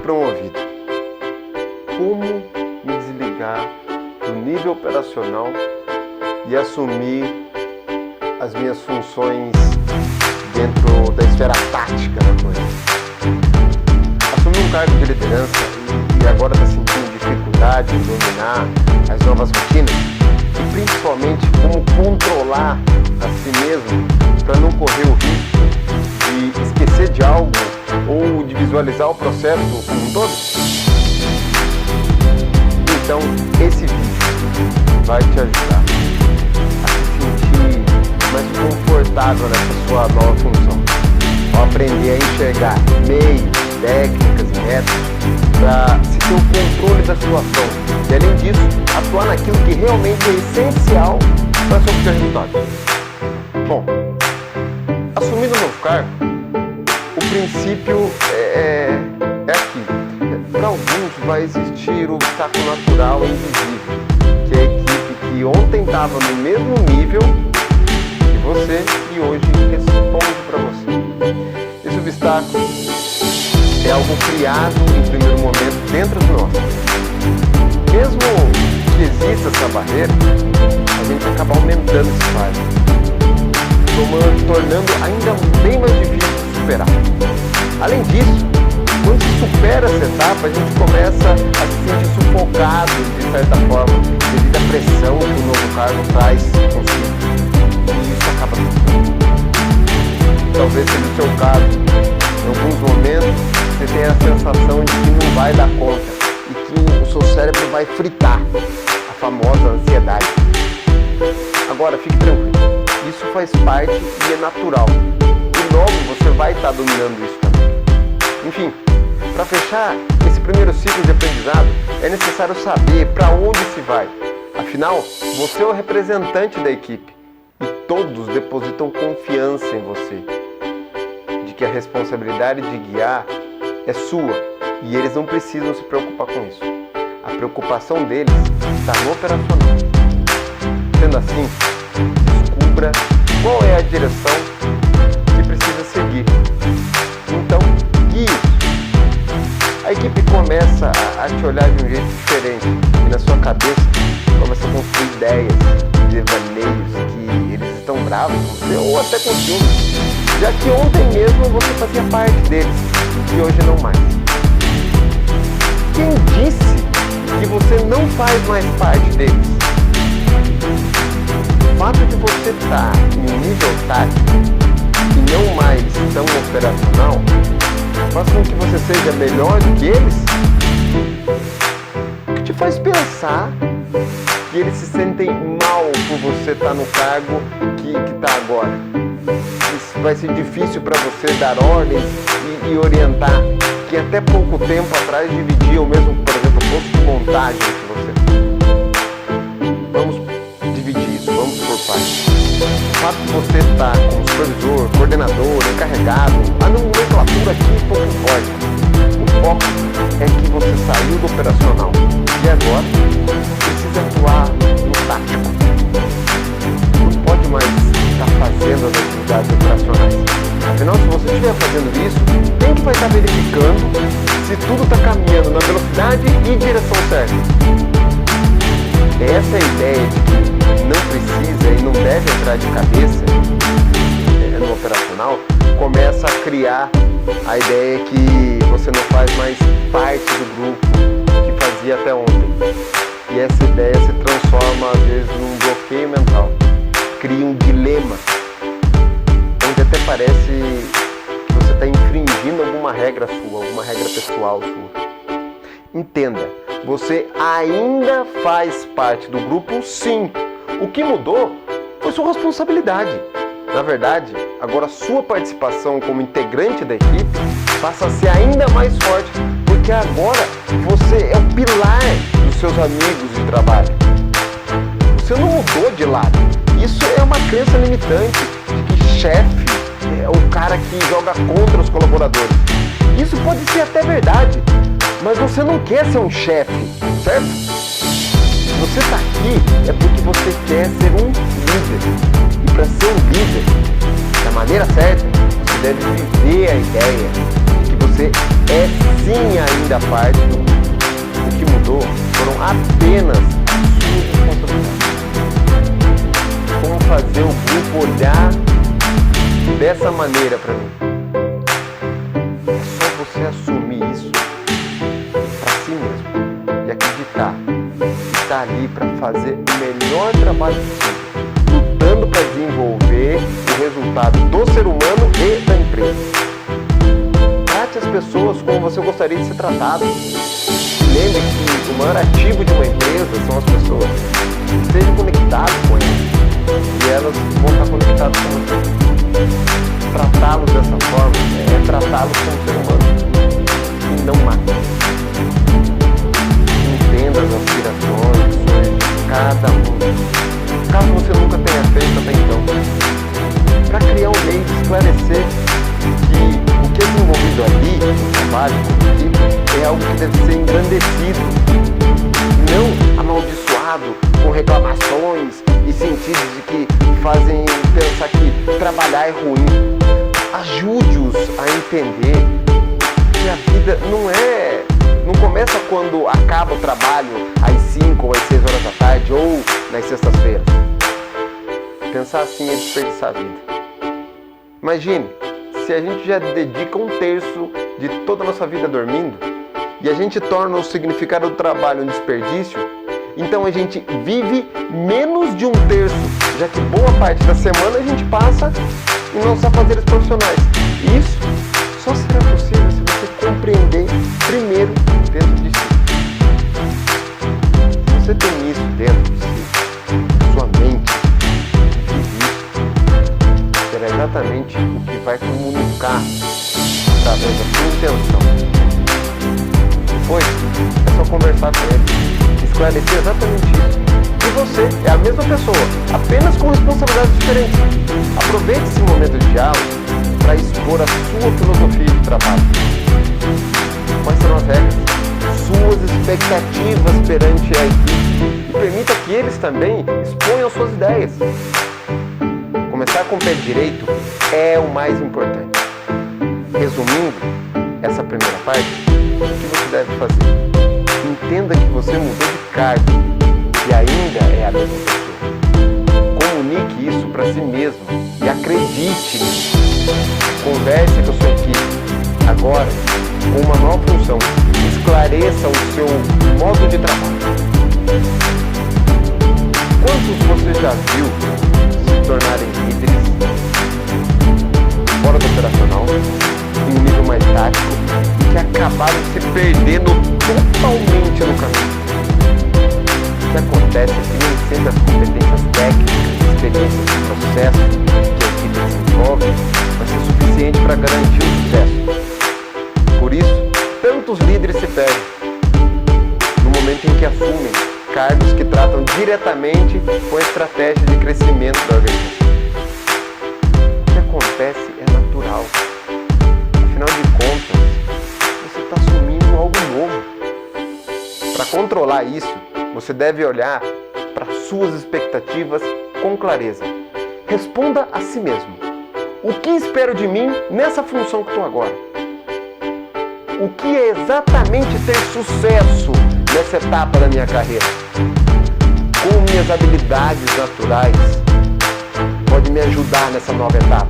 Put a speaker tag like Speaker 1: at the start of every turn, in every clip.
Speaker 1: promovido. Como me desligar do nível operacional e assumir as minhas funções dentro da esfera tática da coisa? Assumir um cargo de liderança e agora está sentindo dificuldade em dominar as novas rotinas e principalmente como controlar a si mesmo para não correr o risco de esquecer de algo ou de visualizar o processo como um todo? Então, esse vídeo vai te ajudar a se sentir mais confortável nessa sua nova função, ao aprender a enxergar meios, técnicas e métodos para se ter o controle da situação e, além disso, atuar naquilo que realmente é essencial para se obter resultado. Bom, assumindo o novo cargo, o princípio é aqui. Para alguns vai existir o obstáculo natural e invisível, que é a equipe que ontem estava no mesmo nível que você e hoje responde para você. Esse obstáculo é algo criado em primeiro momento dentro de nós. Mesmo que exista essa barreira, a gente acaba aumentando esse fardo, tornando ainda bem mais difícil de superar. Além disso, quando se supera essa etapa, a gente começa a se sentir sufocado, de certa forma, devido à pressão que o novo cargo traz consigo. E isso acaba tudo. Talvez seja o seu caso. Em alguns momentos, você tem a sensação de que não vai dar conta e que o seu cérebro vai fritar, a famosa ansiedade. Agora, fique tranquilo. Isso faz parte e é natural. E logo você vai estar dominando isso também. Enfim, para fechar esse primeiro ciclo de aprendizado, é necessário saber para onde se vai. Afinal, você é o representante da equipe e todos depositam confiança em você, de que a responsabilidade de guiar é sua e eles não precisam se preocupar com isso. A preocupação deles está no operacional. Sendo assim, descubra qual é a direção que precisa seguir. Então, guie. A equipe começa a te olhar de um jeito diferente e na sua cabeça começa a construir ideias, devaneios que eles estão bravos com você ou até com ciúmes, já que ontem mesmo você fazia parte deles e hoje não mais. Quem disse que você não faz mais parte deles? O fato de você estar em um nível tático e não mais tão operacional faz com que você seja melhor do que eles? O que te faz pensar que eles se sentem mal por você estar no cargo que está agora? Isso vai ser difícil para você dar ordens e orientar que até pouco tempo atrás dividiam o mesmo, por exemplo, posto de montagem que você. Vamos dividir isso, vamos por partes. O fato de você estar como supervisor, coordenador, encarregado, a nomenclatura aqui pouco importa. O foco é que você saiu do operacional e agora precisa atuar no tático. Não pode mais estar fazendo as atividades operacionais. Afinal, se você estiver fazendo isso, quem que vai estar verificando se tudo está caminhando na velocidade e direção certa? Essa é a ideia de que não precisa e não deve entrar de cabeça no operacional, começa a criar a ideia que você não faz mais parte do grupo que fazia até ontem. E essa ideia se transforma às vezes num bloqueio mental, cria um dilema, onde até parece que você está infringindo alguma regra sua, alguma regra pessoal sua. Entenda, você ainda faz parte do grupo, sim. O que mudou foi sua responsabilidade. Na verdade, agora sua participação como integrante da equipe passa a ser ainda mais forte, porque agora você é o pilar dos seus amigos de trabalho. Você não mudou de lado. Isso é uma crença limitante de que chefe é o cara que joga contra os colaboradores. Isso pode ser até verdade, mas você não quer ser um chefe, certo? Você está aqui é porque você quer ser um líder. E para ser um líder, da maneira certa, você deve viver a ideia de que você é sim ainda da parte o que mudou foram apenas as suas responsabilidades. Como fazer o grupo olhar dessa maneira para mim? É só você assumir isso para si mesmo e acreditar que está ali para fazer o melhor trabalho possível, lutando para desenvolver o resultado do ser humano e da empresa. Trate as pessoas como você gostaria de ser tratado. Lembre que o maior ativo de uma empresa são as pessoas. Esteja conectado com elas e elas vão estar conectadas com você. Tratá-los dessa forma é tratá-los como ser humano e não máquina. Entenda as aspirações, sonhos de cada um, caso você nunca tenha feito até então, para criar um meio de esclarecer que o que é desenvolvido ali, no trabalho, como equipe, é algo que deve ser engrandecido, não amaldiçoado com reclamações e sentidos de que fazem pensar que trabalhar é ruim. Ajude-os a entender que a vida não começa quando acaba o trabalho às 5 ou às 6 horas da tarde ou nas sextas-feiras. Pensar assim é desperdiçar a vida. Imagine, se a gente já dedica 1/3 de toda a nossa vida dormindo e a gente torna o significado do trabalho um desperdício, então a gente vive menos de 1/3, já que boa parte da semana a gente passa em nossos afazeres profissionais. E isso só será possível se você compreender primeiro dentro de si. Se você tem isso dentro de si, sua mente vive isso, será exatamente o que vai comunicar através da sua intenção. Depois é só conversar com ele, esclarecer exatamente isso. E você é a mesma pessoa, apenas com responsabilidades diferentes. Aproveite esse momento de diálogo para expor a sua filosofia de trabalho. Quais serão as regras? Suas expectativas perante a equipe e permita que eles também exponham suas ideias. Começar com o pé direito é o mais importante. Resumindo essa primeira parte, o que você deve fazer? Entenda que você mudou de cargo e ainda é a mesma pessoa. Comunique isso para si mesmo e acredite nisso. Converse com a sua equipe, agora com uma nova função. Esclareça o seu modo de trabalho. Quantos você já viu se tornarem líderes fora do operacional, em um nível mais tático, e que acabaram se perdendo totalmente no caminho? O que acontece é que nem sempre as competências técnicas, experiências de processo que a equipe desenvolve vai ser suficiente para garantir o sucesso. Por isso, tantos líderes se perdem no momento em que assumem cargos que tratam diretamente com a estratégia de crescimento da organização. O que acontece é natural. Afinal de contas, você está assumindo algo novo. Para controlar isso, você deve olhar para suas expectativas com clareza. Responda a si mesmo. O que espero de mim nessa função que estou agora? O que é exatamente ter sucesso nessa etapa da minha carreira? Como minhas habilidades naturais podem me ajudar nessa nova etapa?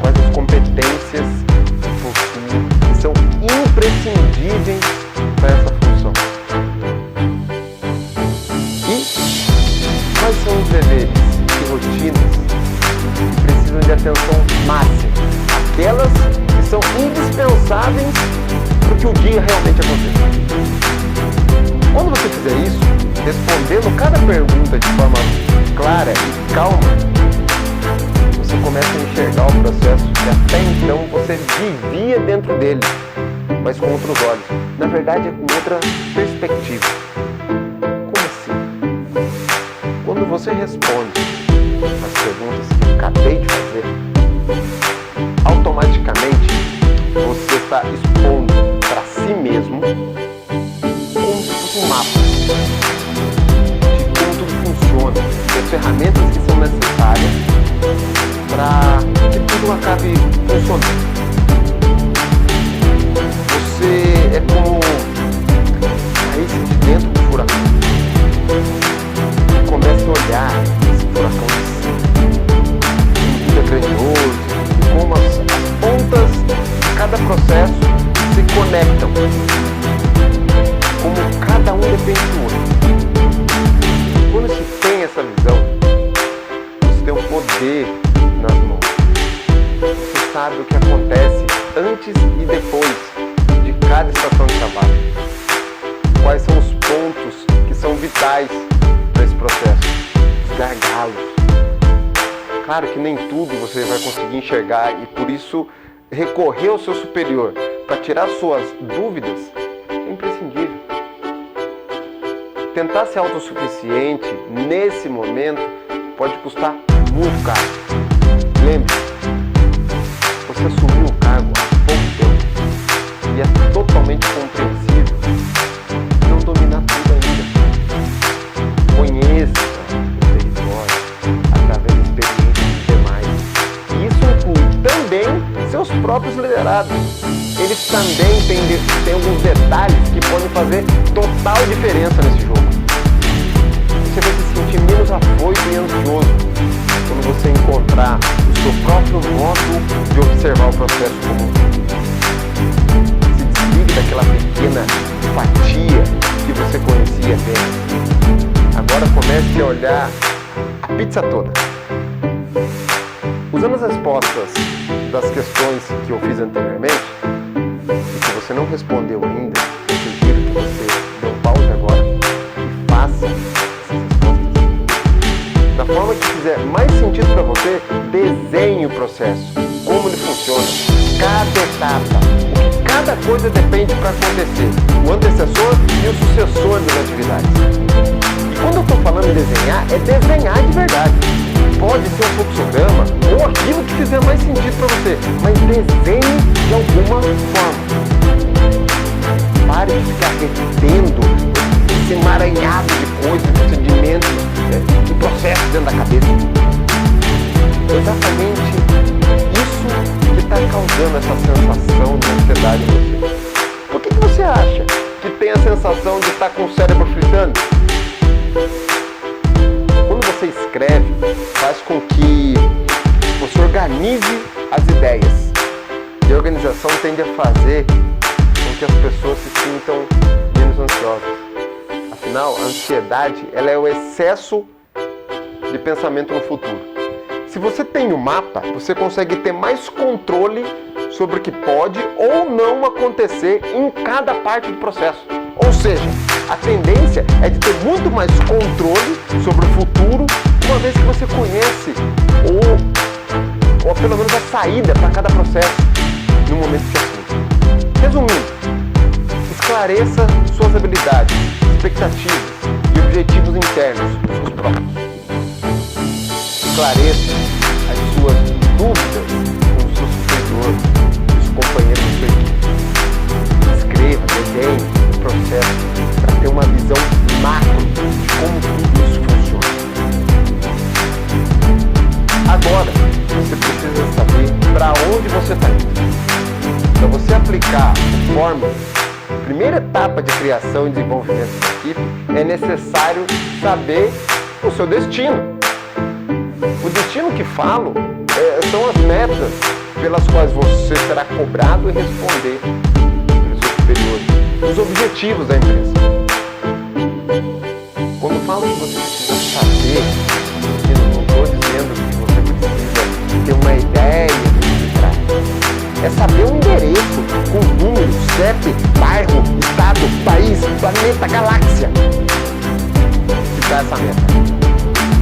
Speaker 1: Quais as competências que possuo que são imprescindíveis para essa função? E quais são os deveres e rotinas que precisam de atenção máxima? Aquelas que são indispensáveis para que o dia realmente aconteça. Quando você fizer isso, respondendo cada pergunta de forma clara e calma, você começa a enxergar o processo que até então você vivia dentro dele, mas com outros olhos. Na verdade, é com outra perspectiva. Como assim? Quando você responde as perguntas que eu acabei de fazer, automaticamente você está expondo para si mesmo como se fosse um mapa de como tudo funciona, as ferramentas que são necessárias para que tudo acabe funcionando. cada processo se conectam, como cada um depende do outro. Quando se tem essa visão, você tem um poder nas mãos. Você sabe o que acontece antes e depois de cada estação de trabalho. Quais são os pontos que são vitais para esse processo, os gargalos. Claro que nem tudo você vai conseguir enxergar e por isso recorrer ao seu superior para tirar suas dúvidas é imprescindível. Tentar ser autossuficiente nesse momento pode custar muito caro. Lembre-se, você assumiu o cargo há pouco tempo e é totalmente compreensível não dominar tudo ainda. Conheça o território através da experiência dos demais. E isso inclui também seus próprios liderados. Eles também têm alguns detalhes que podem fazer total diferença nesse jogo. Você vai se sentir menos afoito e ansioso quando você encontrar o seu próprio modo de observar o processo como um todo. Se desligue daquela pequena fatia que você conhecia bem. Agora comece a olhar a pizza toda. Usando as respostas das questões que eu fiz anteriormente, e se você não respondeu ainda, eu sugiro que você dê um pause agora e faça essas respostas. Da forma que fizer mais sentido para você, desenhe o processo, como ele funciona, cada etapa, o que cada coisa depende para acontecer, o antecessor e o sucessor das atividades. E quando eu estou falando em desenhar, é desenhar de verdade. Pode ser um fluxograma ou aquilo que fizer mais sentido para você, mas desenhe de alguma forma. Pare de ficar retendo esse emaranhado de coisas, de sentimentos, de processos dentro da cabeça. É exatamente isso que está causando essa sensação de ansiedade em você. Por que você acha que tem a sensação de estar com o cérebro fritando? Quando você escreve, faz com que você organize as ideias. E a organização tende a fazer com que as pessoas se sintam menos ansiosas. Afinal, a ansiedade ela é o excesso de pensamento no futuro. Se você tem um mapa, você consegue ter mais controle sobre o que pode ou não acontecer em cada parte do processo. Ou seja, a tendência é de ter muito mais controle sobre o futuro, uma vez que você conhece ou pelo menos a saída para cada processo no momento que assume. Resumindo, esclareça suas habilidades, expectativas e objetivos internos, seus próprios. Esclareça as suas dúvidas com o seu superior e os companheiros da sua equipe. Escreva, desenhe o processo para ter uma visão macro de como tudo isso funciona. Agora, você precisa saber para onde você está indo. Para você aplicar a fórmula, a primeira etapa de criação e desenvolvimento da equipe, é necessário saber o seu destino. O destino que falo são as metas pelas quais você será cobrado e responder pelos seus superiores, os objetivos da empresa. Quando eu falo que você precisa saber o destino, não estou dizendo que você precisa ter uma ideia do que se trata. É saber o endereço com número, CEP, bairro, estado, país, planeta, galáxia. Que está essa meta.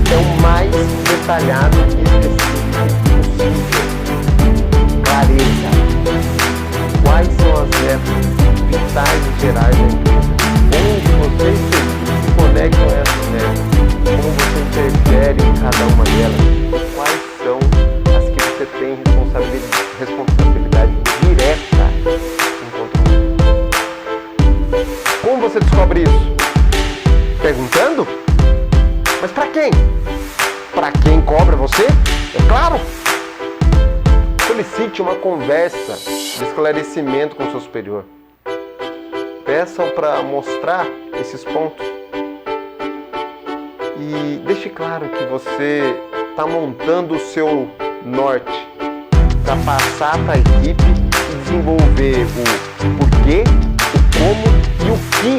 Speaker 1: É o mais detalhado e específico possível. Clareza. Quais são as metas vitais e gerais da empresa? Onde você e seu equipe se conectam a essas metas? Como você interfere em cada uma delas? Quais são as que você tem responsabilidade direta em controlar? Como você descobre isso? Perguntando? Mas para quem? Para quem cobra você? É claro! Solicite uma conversa de esclarecimento com o seu superior. Peçam para mostrar esses pontos. E deixe claro que você está montando o seu norte para passar para a equipe e desenvolver o porquê, o como e o que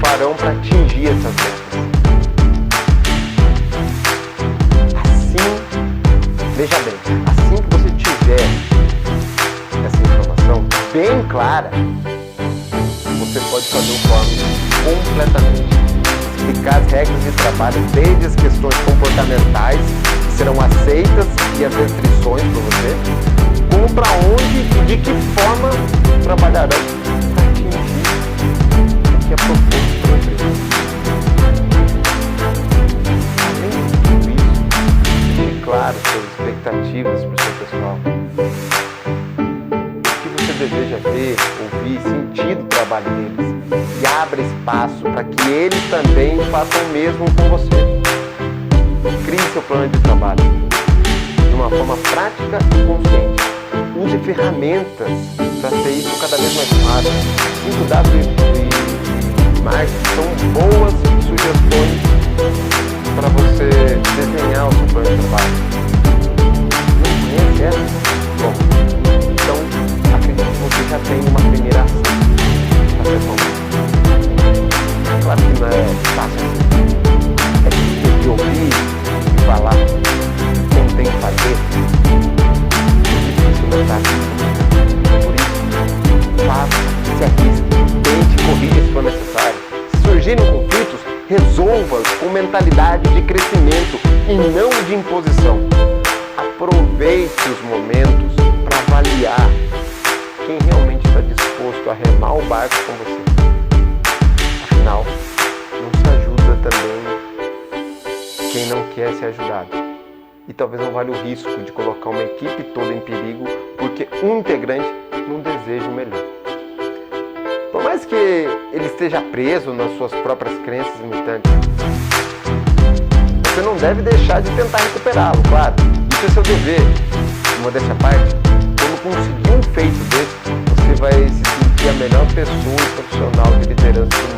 Speaker 1: farão para atingir essas metas. Assim, veja bem, assim que você tiver essa informação bem clara, você pode fazer o form completamente. Explicar as regras de trabalho, desde as questões comportamentais, que serão aceitas, e as restrições para você, como para onde e de que forma trabalharão para atingir o que é proposto para a empresa. Além de tudo isso, deixe claro suas expectativas para o seu pessoal. O que você deseja ver, ouvir, sentir do trabalho deles. E abra espaço para que eles também façam o mesmo com você. Crie seu plano de trabalho de uma forma prática e consciente. Use ferramentas para ter isso cada vez mais claro. 5W e marketing são boas sugestões para você desenhar o seu plano de trabalho. Não conhece essa? Bom, então acredito que você já tem uma primeira ação para ser tomada. Claro que não é fácil assim. É difícil de ouvir e falar, como tem que fazer. É difícil, não é fácil. Por isso, faça, se arrisque, tente, corrija se for necessário. Se surgirem conflitos, resolva-os com mentalidade de crescimento e não de imposição. Aproveite os momentos para avaliar quem realmente está disposto a remar o barco com você. Afinal, não se ajuda também quem não quer ser ajudado. E talvez não valha o risco de colocar uma equipe toda em perigo porque um integrante não deseja o melhor. Por mais que ele esteja preso nas suas próprias crenças limitantes, você não deve deixar de tentar recuperá-lo, claro. Isso é seu dever. Modéstia à parte, quando conseguir um feito desse, você vai se sentir a melhor pessoa e profissional de liderança do mundo.